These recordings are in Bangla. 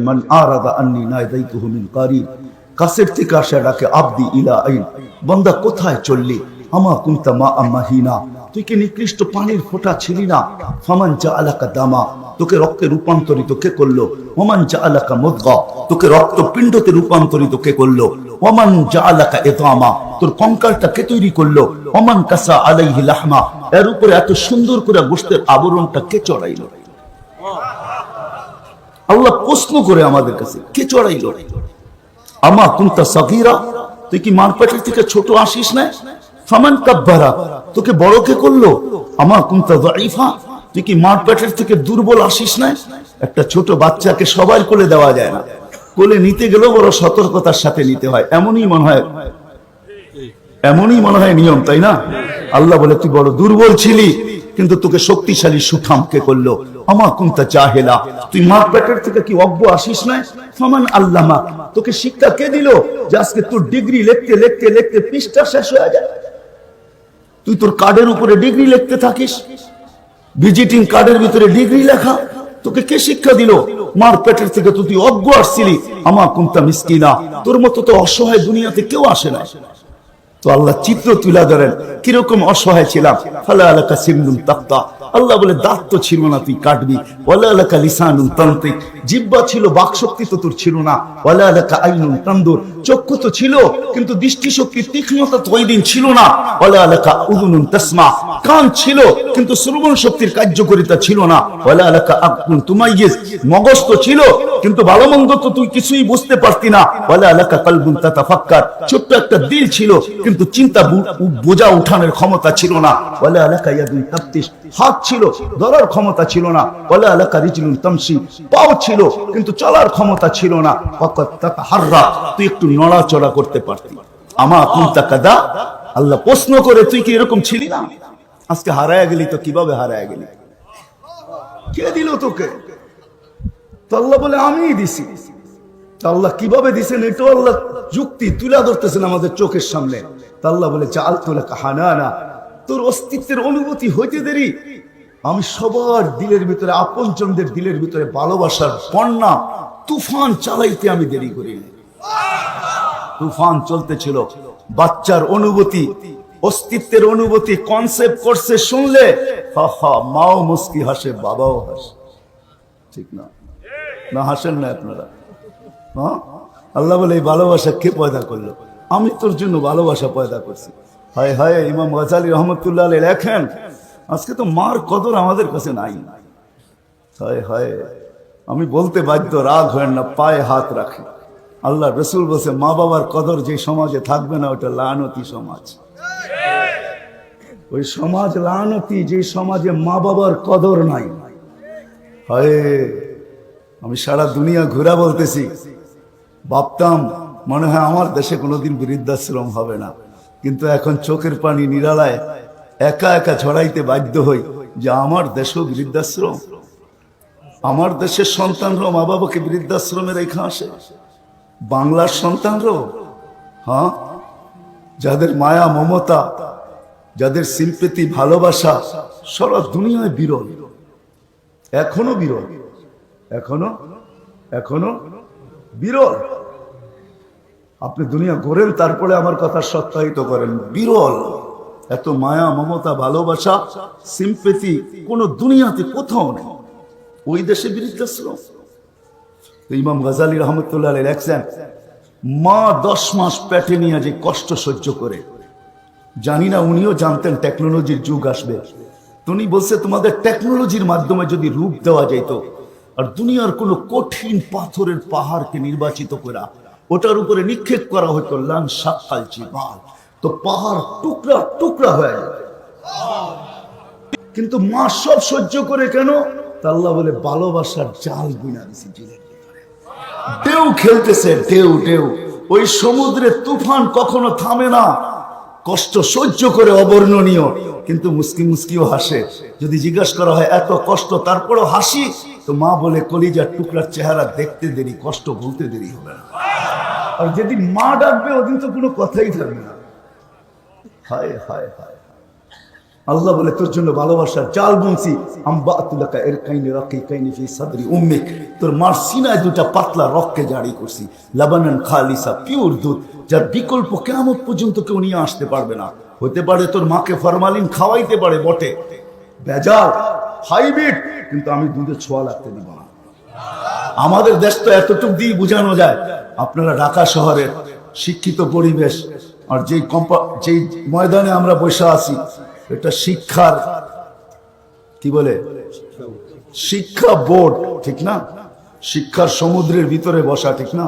মান আরাদা আন্নি নাইদাইতুহু মিন কারিব, কাছের থেকে আসে ডাকে আবদি ইলা আইন, বান্দা কোথায় চললি, আমা কুনতা মা আম্মাহিনা, তুই কি নিকৃষ্ট পানির ফোঁটা ছিলি না? ফামান জাআলাকা দামা, তোকে রক্তে রূপান্তরিত কে করলো? ওমান জাআলাকা মুদগা, তোকে রক্তপিণ্ডতে রূপান্তরিত কে করলো? ওমান জাআলাকা ইতামা, তোর কঙ্কালটা কে তৈরি করলো? ওমান কাসা আলাইহি লাহমা, এর উপরে এত সুন্দর করে গোশতের আবরণটা কে চড়াইলো? আল্লাহ প্রশ্ন করে আমাদের কাছে, কে চড়াইলো? আমা কুনতা সাগীরা, তুই কি মার পেটের থেকে ছোট আসিস না? ফামান কাব্বারা, তোকে বড় কে করলো? আমা কুনতা যায়ীফা, তুই কি মার পেটের থেকে দুর্বল আসিস না? একটা ছোট বাচ্চাকে সবার কোলে দেওয়া যায় না, কোলে নিতে গেলেও বড় সতর্কতার সাথে নিতে হয়, এমনই মনে হয় নিয়ম, তাই না? আল্লাহ বলে তুই বড় দুর্বল ছিলি, কিন্তু তোকে শক্তিশালী সুঠাম কে করলো? আমা কুনতা জাহিলা, তুই মার পেটের থেকে কি অজ্ঞ আসিস না? ফামান আল্লামা, তোকে শিক্ষা কে দিল যে আজকে তোর ডিগ্রি লিখতে লিখতে লিখতে পৃষ্ঠা শেষ হয়ে যায়? তুই তোর কার্ডের উপরে ডিগ্রি লিখতে থাকিস, ভিজিটিং কার্ডের ভিতরে ডিগ্রি লেখা, তোকে কে শিক্ষা দিল? মার পেটের থেকে তুই অজ্ঞ আসছিলি। আমা কুনতা মিসকিনা, তোর মতো তো অসহায় দুনিয়াতে কেউ আসে না। তো আল্লাহ চিত্র তুলে ধরেন কিরকম অসহায় ছিলাম। ফালা আলাকা সিমনুন তাক্তা, আল্লাহ বলে দাঁত তো ছিল না, তুই কাটবি। ওয়ালা আলাকা লিসানুন তানতিক, জিহ্বা ছিল, বাকশক্তি তো তোর ছিল না। ওয়ালা আলাকা আইনুন তানদুর, চক্ষু তো ছিল, কিন্তু দৃষ্টিশক্তির তীক্ষ্ণতা তো ওই দিন ছিল না। ওয়ালা আলাকা উযুনুন তাসমা, কান ছিল, কিন্তু শ্রবণ শক্তির কার্যকারিতা ছিল না। ওয়ালা আলাকা আকুন তুমাইয়িজ, মগজ তো ছিল, কিন্তু ভালো মন্দ তো তুই কিছুই বুঝতে পারতি না। ওয়ালা আলাকা কলবুন তাতাফাক্কার, ছোট্ট একটা দিল ছিল, কিন্তু চিন্তা বোঝা উঠানোর ক্ষমতা ছিল না। ওয়ালা আলাকা ইয়াদুন তাফতিশ, হাত ছিল, ধরার ক্ষমতা ছিল না। ওয়ালা আলাকা রিজলুন তামশি, পাও ছিল, কিন্তু চলার ক্ষমতা ছিল না। ওয়াকাত তাতাহাররা, তুই একটু নড়াচড়া করতে পারতি। আমা কুনতা কাদা, আল্লাহ প্রশ্ন করে তুই কি এরকম ছিলি না? আজকে হারায় গেলি, তো কিভাবে হারায় গেলি? কে দিল তোকে? তো আল্লাহ বলে আমিই দিছি। আল্লাহ কিভাবে দিছেন এটাও আল্লাহ যুক্তি তুলে ধরতেছেন আমাদের চোখের সামনে। আল্লাহ বলে জাআলতু লাকা হানানা, তোর অস্তিত্বের অনুভূতি হইতে দেরি আমি সবার দিলের ভিতরে, আপনজনদের দিলের ভিতরে ভালোবাসার বন্যা তুফান চালাইতে আমি দেরি করি না। তুফান চলতেছিল, বাচ্চার অনুভূতি, অস্তিত্বের অনুভূতি কনসেপ্ট করছে, শুনলে মাও মুস্কি হাসে, বাবাও হাসে, ঠিক না? না হাসেন না আপনারা? হ্যাঁ, আল্লাহ বলে এই ভালোবাসা কে পয়দা করলো? আমি তোর জন্য ভালোবাসা পয়দা করছি। হায় হায়, ইমাম গাজালি রহমতুল্লাহ আলাইহি লেখেন, আজকে তো মার কদর আমাদের কাছে নাই। হায় হায়, আমি বলতে বাধ্য, রাগ হয় না, পায়ে হাত রাখি। আল্লাহ রসুল বলছে মা বাবার কদর যে সমাজে থাকবে না, ওটা লানতি সমাজ। ওই সমাজ লানতি, যে সমাজে মা বাবার কদর নাই। হায়, আমি সারা দুনিয়া ঘুরা বলতেছি, ভাবতাম মনে হয় আমার দেশে কোনোদিন বৃদ্ধাশ্রম হবে না, কিন্তু এখন চোখের পানি নিরালায় একা একা ছড়াইতে বাধ্য হই যে আমার দেশও বৃদ্ধাশ্রম। আমার দেশের সন্তানরাও মা বাবাকে বৃদ্ধাশ্রমে রেখে আসে। বাংলার সন্তানরাও, হ্যাঁ, যাদের মায়া মমতা, যাদের সিম্পেথি ভালোবাসা সারা দুনিয়ায় বিরল, এখনো বিরল, এখনো বিরল। আপনি দুনিয়া ঘোরেন, তারপরে আমার কথা সত্যায়িত করেন, বিরল। এত মায়া মমতা ভালোবাসা সিম্পেথি কোন দুনিয়াতে কোথাও নেই। ওই দেশে বৃদ্ধাশ্রম। ইমাম গাজালি রহমতুল্লাহ আলাইহি লেখছেন, মা 10 মাস পেটে নিয়ে যে কষ্ট সহ্য করে, জানি না উনিও জানতেন টেকনোলজির যুগ আসবে। উনি বলছে তোমাদের টেকনোলজির মাধ্যমে যদি রূপ দেওয়া যেত, আর দুনিয়ার কোন কঠিন পাথরের পাহাড়কে নির্বাচিত করা, ওটার উপরে নিক্ষেপ করা হতো, লান শাক্কাল জিবাল, তো পাহাড় টুকরা টুকরা হয়ে যায়। কিন্তু মা সব সহ্য করে কেন? আল্লাহ বলে ভালোবাসার জাল বুনা দিয়েছে জিলের ভিতরে। ঢেউ খেলতেছে, ঢেউ ঢেউ, ওই সমুদ্রে তুফান কখনো থামে না, কষ্ট সহ্য করে অবর্ণনীয়, কিন্তু মুস্কি মুস্কিও হাসে। যদি জিজ্ঞাসা করা হয় এত কষ্ট তারপরও হাসি, তো মা বলে কলিজার টুকরার চেহারা দেখতে দেরি, কষ্ট বলতে দেরি হবে না। আর যেদিন মা ডাকবে ওদিন তো কোনো কথাই থাকবে না। হায় হায় হায়, আল্লাহ বলে তোর জন্য ভালোবাসার জাল বুনছি, আম্বাতুলাকা ইরকাইনি রাকিকাইনি ফি সাদরি উম্মিক, তোর মার সিনায় দুটা পাতলা রককে জারি করছি, লাবানান খালিসা, পিওর দুধ, যার বিকল্প কিয়ামত পর্যন্ত কেউ নিয়ে আসতে পারবে না। হতে পারে তোর মাকে ফরমালিন খাওয়াইতে পারে বটে, ভেজাল হাইব্রিড, কিন্তু আমি দুধের ছোঁয়া লাগতে দিব না। আমাদের দেশ তো এতটুকু দিয়ে বোঝানো যায়। আপনারা ঢাকা শহরের শিক্ষিত পরিবেশ, আর যেই ময়দানে আমরা বসে আছি, এটা শিক্ষার কি বলে, শিক্ষা বোর্ড, ঠিক না? শিক্ষার সমুদ্রের ভিতরে বসা, ঠিক না?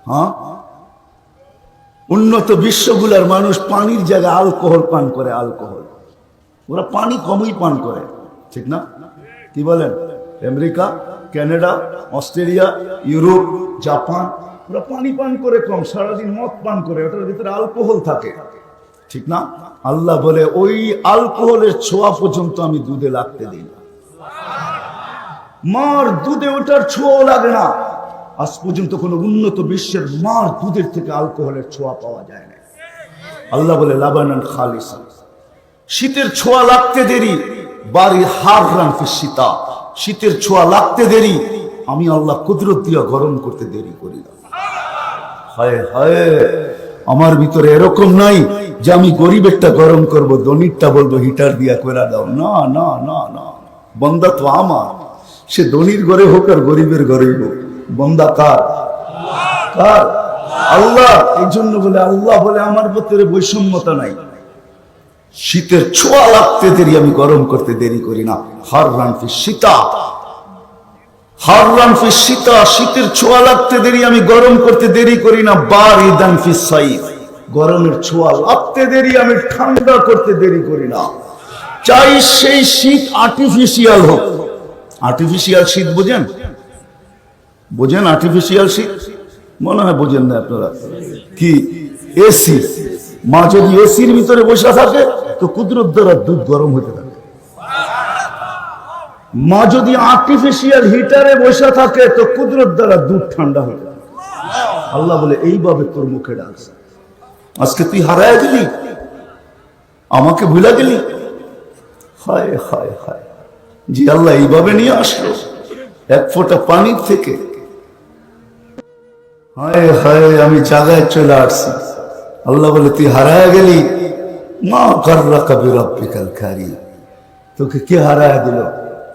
হ্যাঁ, উন্নত বিশ্বগুলার মানুষ পানির জায়গায় আলকোহল পান করে, আলকোহল, ওরা পানি কমই পান করে, ঠিক না? কি বলেন? America, Canada, Australia, Europe, Japan, ওরা পানি পান করে কম, সারাদিন মদ পান করে, ওটার ভিতরে আলকোহল থাকে, ঠিক না? আল্লাহ বলে ওই আলকোহলের ছোঁয়া পর্যন্ত আমি দুধে লাগতে দিই না। মার দুধে ওটার ছোঁয়া লাগে না। আজ পর্যন্ত কোন উন্নত বিশ্বের মার দুধের থেকে আলকোহলের ছোঁয়া পাওয়া যায় না। আল্লাহ বলে লাবানান খালিসা, শীতের ছোঁয়া লাগতে দেরি, বাড়ি হাররান ফি শীতা, শীতের ছোঁয়া লাগতে দেরি, আমি আল্লাহ কুদরত দিয়া গরম করতে দেরি করি না। হায় হায়, আমার ভিতরে এরকম নাই যে আমি গরিবেরটা গরম করব, ধনীরটা বলবো হিটার দিয়া করে দাও। না না না না, বন্দা তো আমার, সে ধনীর ঘরে হোক আর গরিবের ঘরে হোক, বন্দা কার? কার? আল্লাহ। এই জন্য বলে আল্লাহ বলে আমার ভিতরে বৈষম্যতা নাই। শীতের ছোঁয়া লাগতে দেরি, আমি গরম করতে দেরি করি না। হাররান ফি শীতা, হাররান ফি শীতা, শীতের ছোঁয়া লাগতে দেরি, আমি গরম করতে দেরি করি না। বারিদান ফি সাইফ, গরমের ছোঁয়া লাগতে দেরি, আমি ঠান্ডা করতে দেরি করি না। চাই সেই শীত আর্টিফিশিয়াল হোক। আর্টিফিশিয়াল শীত বোঝেন? বোঝেন আর্টিফিশিয়াল শীত? মনে হয় বোঝেন না আপনারা। কি? এসি। মা যদি এসির ভিতরে বসে থাকে তো কুদরত দ্বারা দুধ গরম হতে থাকে। মা যদি আর্টিফিশিয়াল হিটারে বসে থাকে তো কুদরত দ্বারা দুধ ঠান্ডা হয়ে থাকে। আল্লাহ বলে এইভাবে তোর মুখে ডাকছে। আজকে তুই হারায় গেলি, আমাকে ভুলা গেলি। হায় হায় হায়, জি আল্লাহ এইভাবে নিয়ে আসলো এক ফোঁটা পানির থেকে। হায় হায়, আমি জায়গায় চলে আসছি। আল্লাহ বলে তুই হারায় গেলি, মা গাররাকা বিরাব্বিকাল কারীম, তোকে কে হারায় দিল,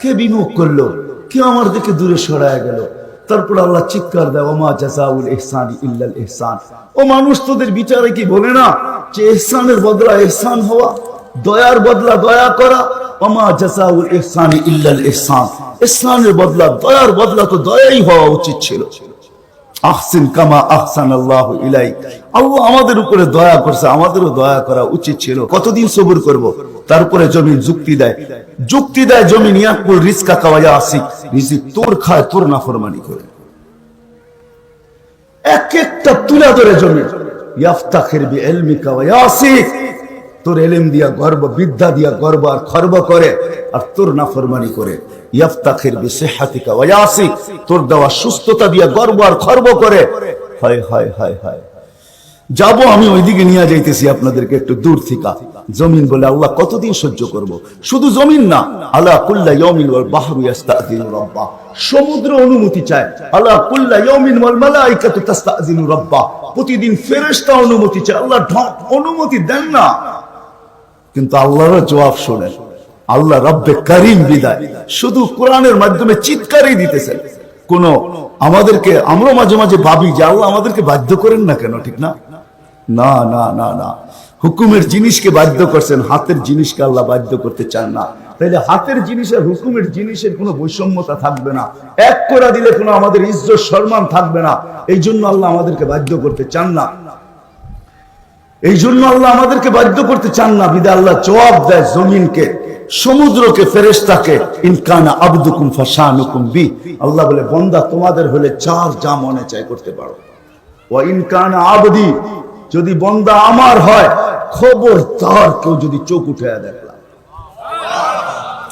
কে বিমুখ করলো, কে আমার দিকে দূরে সরায় গেল। তারপর আল্লাহ চিৎকার দেয়, ওমা জাযাউল ইহসানি ইল্লাল ইহসান। ও মানুষ, তোদের বিচারে কি বলে না যে ইহসানের বদলা ইহসান হওয়া, দয়ার বদলা দয়া করা? ওমা জাযাউল ইহসানি ইল্লাল ইহসান, ইহসানের বদলা, দয়ার বদলা তো দয়াই হওয়া উচিত ছিল। আহসিন কামা আহসানাল্লাহু ইলাইক, আল্লাহ আমাদের উপরে দয়া করছে, আমাদেরও দয়া করা উচিত ছিল। কতদিন সবুর করব? তারপরে জমিন যুক্তি দেয়, যুক্তি দেয় জমিন, ইয়াকুল রিজকা কাওয়া আসিক, রিজিক তোর খায়, তোর নাফরমানি করে। এক একটা তুলা ধরে জমিন, ইয়াফতাখির বিইলমিকা ওয়া ইয়াসিক, তোর ইলম দিয়া গর্ব, বিদ্যা দিয়া গর্ব আর খর্ব করে, আর তোর নাফরমানি করে। ইয়াফতাখির বিসিহহাতিকা ওয়া ইয়াসিক, তোর দেওয়া সুস্থতা দিয়া গর্ব আর খর্ব করে। হায় হায় হায় হায়, যাবো আমি ওইদিকে নিয়ে যাইতেছি আপনাদেরকে একটু দূর থেকে। জমিন বলে আল্লাহ কতদিন সহ্য করব? শুধু জমিন না, আলা কুল্লা ইয়াউমিন ওয়াল বাহরু ইস্তাযিনু রাব্বা, সমুদ্র অনুমতি চায়। আলা কুল্লা ইয়াউমিন ওয়াল মালাইকাতু তাস্তাযিনু রাব্বা, প্রতিদিন ফেরেশতা অনুমতি চায়। আল্লাহ অনুমতি দেন না, কিন্তু আল্লাহর জবাব শোনেন। আল্লাহ রব্বে করিম বিদায় শুধু কোরআনের মাধ্যমে চিৎকারই দিতেছেন। কোন আমাদেরকে, আমরা মাঝে মাঝে ভাবি যে আল্লাহ আমাদেরকে বাধ্য করেন না কেন, ঠিক না? না না না না, হুকুমের জিনিসকে বাধ্য করছেন, হাতের জিনিসকে আল্লাহ বাধ্য করতে চান না। তাইলে হাতের জিনিস আর হুকুমের জিনিসের কোনো বৈষম্যতা থাকবে না, এক করে দিলে কোনো আমাদের ইজ্জত সম্মান থাকবে না। এই জন্য আল্লাহ আমাদেরকে বাধ্য করতে চান না, এই জন্য আল্লাহ আমাদেরকে বাধ্য করতে চান না। বিদা আল্লাহ জবাব দেয় জমিনকে, সমুদ্রকে, ফেরেশতাকে, ইনকানা আবদুকুম ফাশানুকুম বি, আল্লাহ বলে বান্দা তোমাদের হলে চার যা মনে চায় করতে পারো। ওয়া ইনকানা আবদি, যদি বান্দা আমার হয়, খবরদার কেউ যদি চোখ উঠায়া দেখলাম।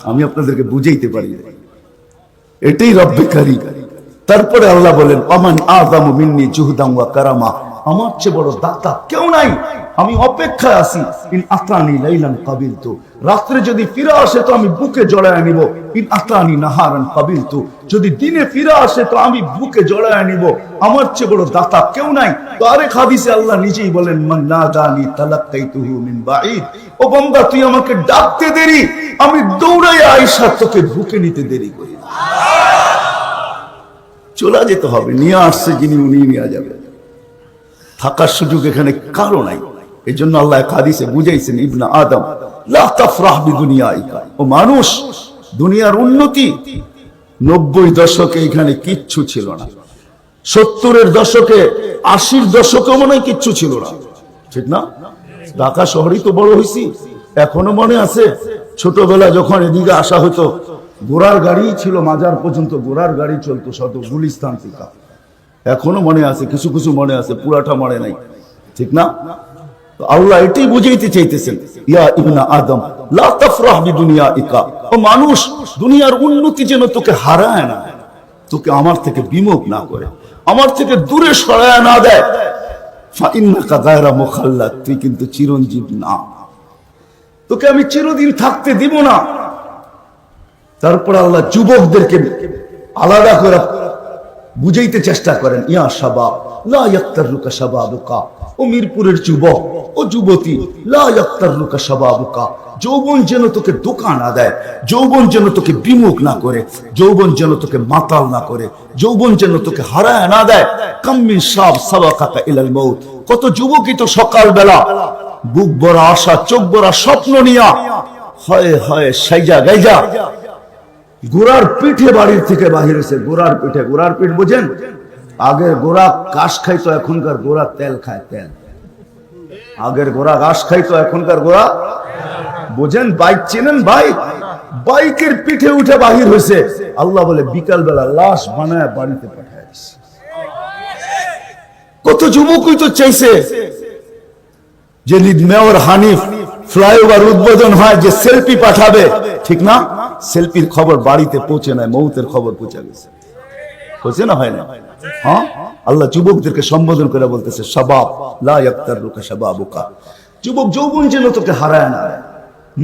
আমি আপনাদেরকে বুঝাইতে পারি, এটাই রব্বে কারীম। তারপরে আল্লাহ বলেন, আমান আযামু মিন্নি জুহদান ওয়া কারামা, আমার চেয়ে বড় দাতা কেউ নাই, আমি অপেক্ষায় আছি। ইন আতানি লাইলান কাবিলতু, রাত্রে যদি ফিরে আসে তো আমি বুকে জড়ায় নিব। ইন আতানি নাহারান কাবিলতু, যদি দিনে ফিরে আসে তো আমি বুকে জড়ায় নিব। আমার চেয়ে বড় দাতা কেউ নাই। তো আরেক হাদিসে আল্লাহ নিজেই বলেন, মান নাদানি তালাক্কাইতুহু মিন বাঈদ, ও বান্দা তুই আমাকে ডাকতে দেরি, আমি দৌড়াইয়া আয়েশা তোকে বুকে নিতে দেরি করি না। চলে যেতে হবে, নিয়ে আসছে যিনি উনি নিয়ে যাবে, থাকার সুযোগ এখানে কারো নাই। এই জন্য আল্লাহ হাদিসে বুঝাইছেন, ইবনা আদম লা তাফরাহ বিদুনিয়াইকা, ও মানুষ দুনিয়ার উন্নতি 90 দশকে এখানে কিচ্ছু ছিল না, 70-এর দশকে 80-র দশকে মনে হয় কিচ্ছু ছিল না, ঠিক না? ঢাকা শহরেই তো বড় হয়েছি। এখনো মনে আছে ছোটবেলা যখন এদিকে আসা হতো, ঘোড়ার গাড়ি ছিল, মাজার পর্যন্ত ঘোড়ার গাড়ি চলতো, শত গুলিস্তান থেকে। এখনো মনে আছে, কিছু কিছু মনে আছে, পুরাটা মনে নাই, ঠিক না? তো আল্লাহ এটাই বুঝাইতে চাইতেছেন, ইয়া ইবনা আদম লা তাফরাহ বিদুনিয়াইকা, ও মানুষ দুনিয়ার উন্নতি যেন তোকে হারায় না, তোকে আমার থেকে বিমুখ না করে, আমার থেকে দূরে সরায় না দেয়। ফাইন্নাকা গায়রা মুখাল্লাদ, তুই কিন্তু চিরঞ্জীব না, তোকে আমি চিরদিন থাকতে দিব না। তারপর আল্লাহ যুবকদেরকে আলাদা করে বুঝাইতে চেষ্টা করেন, ইয়া শাবাব লা ইয়াক্তারুকা শাবাবুকা, ও মিরপুরের যুবক, ও যুবতী, লা ইয়াক্তারুকা শাবাবুকা, যৌবন যেন তোকে ধোঁকা না দেয়, যৌবন যেন তোকে বিমুখ না করে, যৌবন যেন তোকে মাতাল না করে, যৌবন যেন তোকে হারায় না দেয়। কাম মিন শাব সাবাকাকা ইলাল মাউত, কত যুবকই তো সকালবেলা বুক ভরা আশা, চোখ ভরা স্বপ্ন নিয়া হয় হয় সাইজা গাইজা গোড়ার পিঠে বাড়ির থেকে বাহির হয়েছে। গোড়ার পিঠে, গোড়ার পিঠ বোঝেন? আগের গোড়া ঘাস খাইতো, এখনকার গোড়া তেল খায়, তেল। আগের গোড়া ঘাস খাইতো, এখনকার গোড়া, বোঝেন? বাইক চেনেন? বাইক, বাইকের পিঠে উঠে বাহির হয়েছে। আল্লাহ বলে বিকাল বেলা লাশ বানায় বাড়িতে পাঠায় দিছে। কত যুবকই তো চাইছে যে মেয়র হানিফ ফ্লাইওভার উদ্বোধন হয়, যে সেলফি পাঠাবে, ঠিক না? সেলফির খবর বাড়িতে পৌঁছে নাই, মৌতের খবর পৌঁছে গেছে, পৌঁছে না, হয় না? হ্যাঁ, আল্লাহ যুবকদেরকে সম্বোধন করে বলতেছে, শাবাব লা ইয়াক্তারুকা শাবাবুকা, যুবক যৌবন যেন তোকে হারায় না,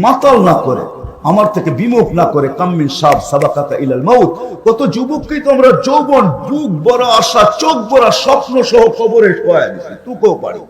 মাতাল না করে, আমার থেকে বিমুখ না করে। কাম মিন শাব সাবাকাকা ইলাল মাউত, কত যুবককেই তো আমরা যৌবন, বুক ভরা আশা, চোখ ভরা স্বপ্ন সহ কবরে শোয়ায় দিছি, তুকেও পারি।